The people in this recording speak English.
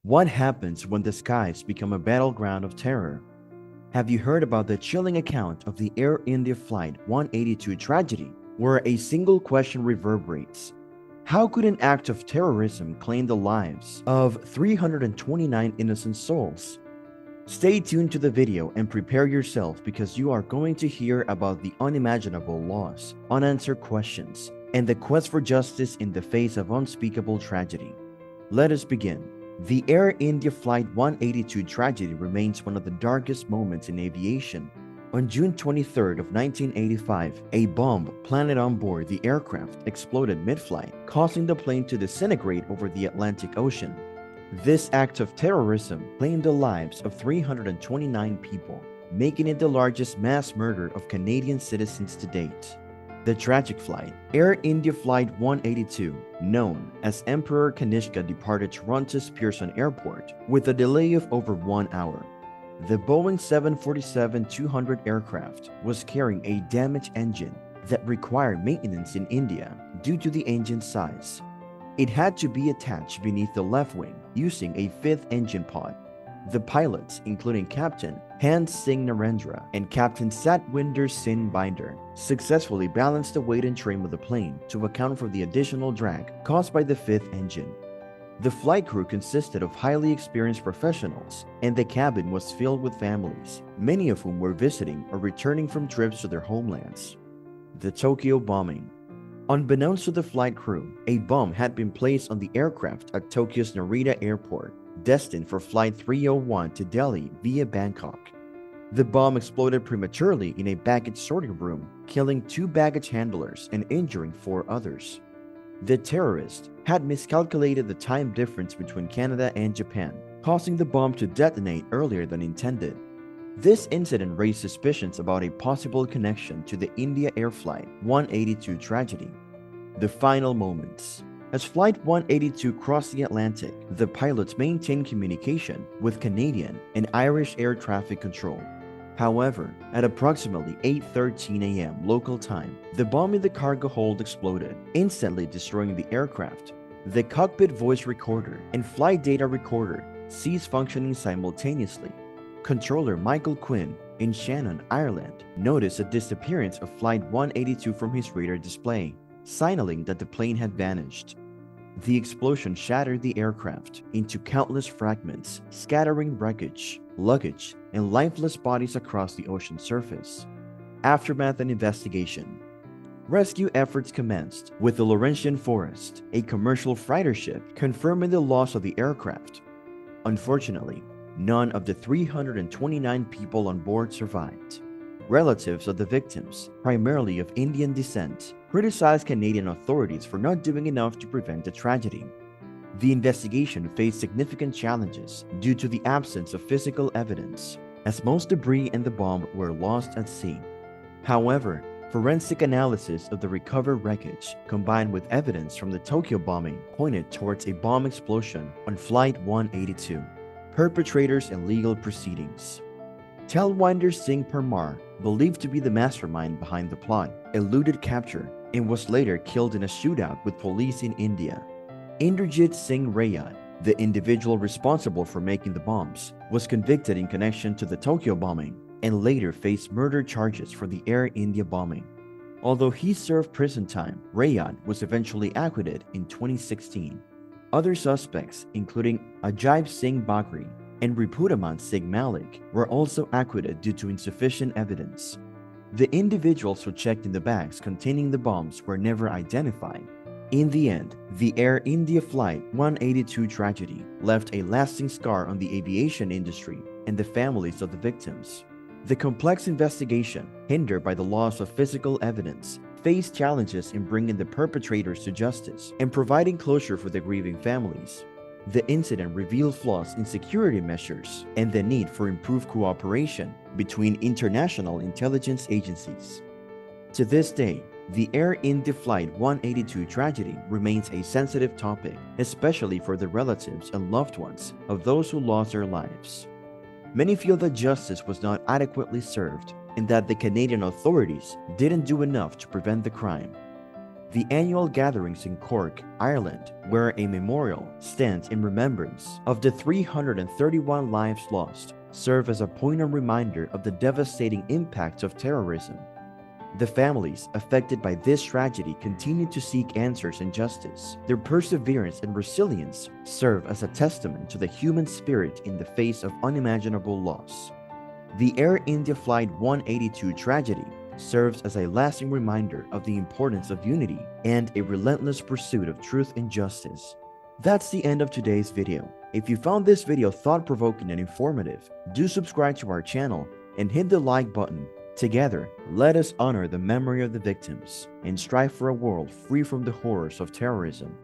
What happens when the skies become a battleground of terror? Have you heard about the chilling account of the Air India Flight 182 tragedy, where a single question reverberates? How could an act of terrorism claim the lives of 329 innocent souls? Stay tuned to the video and prepare yourself because you are going to hear about the unimaginable loss, unanswered questions, and the quest for justice in the face of unspeakable tragedy. Let us begin. The Air India Flight 182 tragedy remains one of the darkest moments in aviation. On June 23rd of 1985, a bomb planted on board the aircraft exploded mid-flight, causing the plane to disintegrate over the Atlantic Ocean. This act of terrorism claimed the lives of 329 people, making it the largest mass murder of Canadian citizens to date. The tragic flight, Air India Flight 182, known as Emperor Kanishka, departed Toronto's Pearson Airport with a delay of over 1 hour. The Boeing 747-200 aircraft was carrying a damaged engine that required maintenance in India due to the engine's size. It had to be attached beneath the left wing using a fifth engine pod. The pilots, including Captain Hans Singh Narendra and Captain Satwinder Singh Binder, successfully balanced the weight and trim of the plane to account for the additional drag caused by the fifth engine. The flight crew consisted of highly experienced professionals, and the cabin was filled with families, many of whom were visiting or returning from trips to their homelands. The Tokyo bombing. Unbeknownst to the flight crew, a bomb had been placed on the aircraft at Tokyo's Narita Airport, destined for Flight 301 to Delhi via Bangkok. The bomb exploded prematurely in a baggage sorting room, killing 2 baggage handlers and injuring 4 others. The terrorist had miscalculated the time difference between Canada and Japan, causing the bomb to detonate earlier than intended. This incident raised suspicions about a possible connection to the India Air Flight 182 tragedy. The final moments. As Flight 182 crossed the Atlantic, the pilots maintained communication with Canadian and Irish air traffic control. However, at approximately 8:13 a.m. local time, the bomb in the cargo hold exploded, instantly destroying the aircraft. The cockpit voice recorder and flight data recorder ceased functioning simultaneously. Controller Michael Quinn in Shannon, Ireland, noticed the disappearance of Flight 182 from his radar display, signaling that the plane had vanished. The explosion shattered the aircraft into countless fragments, scattering wreckage, luggage, and lifeless bodies across the ocean surface. Aftermath and investigation. Rescue efforts commenced, with the Laurentian Forest, a commercial freighter ship, confirming the loss of the aircraft. Unfortunately, none of the 329 people on board survived. Relatives of the victims, primarily of Indian descent, criticized Canadian authorities for not doing enough to prevent the tragedy. The investigation faced significant challenges due to the absence of physical evidence, as most debris and the bomb were lost at sea. However, forensic analysis of the recovered wreckage, combined with evidence from the Tokyo bombing, pointed towards a bomb explosion on Flight 182. Perpetrators and legal proceedings. Talwinder Singh Parmar, believed to be the mastermind behind the plot, eluded capture and was later killed in a shootout with police in India. Inderjit Singh Rayat, the individual responsible for making the bombs, was convicted in connection to the Tokyo bombing and later faced murder charges for the Air India bombing. Although he served prison time, Rayat was eventually acquitted in 2016. Other suspects, including Ajaib Singh Bagri and Ripudaman Singh Malik, were also acquitted due to insufficient evidence. The individuals who checked in the bags containing the bombs were never identified. In the end, the Air India Flight 182 tragedy left a lasting scar on the aviation industry and the families of the victims. The complex investigation, hindered by the loss of physical evidence, faced challenges in bringing the perpetrators to justice and providing closure for the grieving families. The incident revealed flaws in security measures and the need for improved cooperation between international intelligence agencies. To this day, the Air India Flight 182 tragedy remains a sensitive topic, especially for the relatives and loved ones of those who lost their lives. Many feel that justice was not adequately served and that the Canadian authorities didn't do enough to prevent the crime. The annual gatherings in Cork, Ireland, where a memorial stands in remembrance of the 331 lives lost, serve as a poignant reminder of the devastating impacts of terrorism. The families affected by this tragedy continue to seek answers and justice. Their perseverance and resilience serve as a testament to the human spirit in the face of unimaginable loss. The Air India Flight 182 tragedy serves as a lasting reminder of the importance of unity and a relentless pursuit of truth and justice. That's the end of today's video. If you found this video thought-provoking and informative, do subscribe to our channel and hit the like button. Together, let us honor the memory of the victims and strive for a world free from the horrors of terrorism.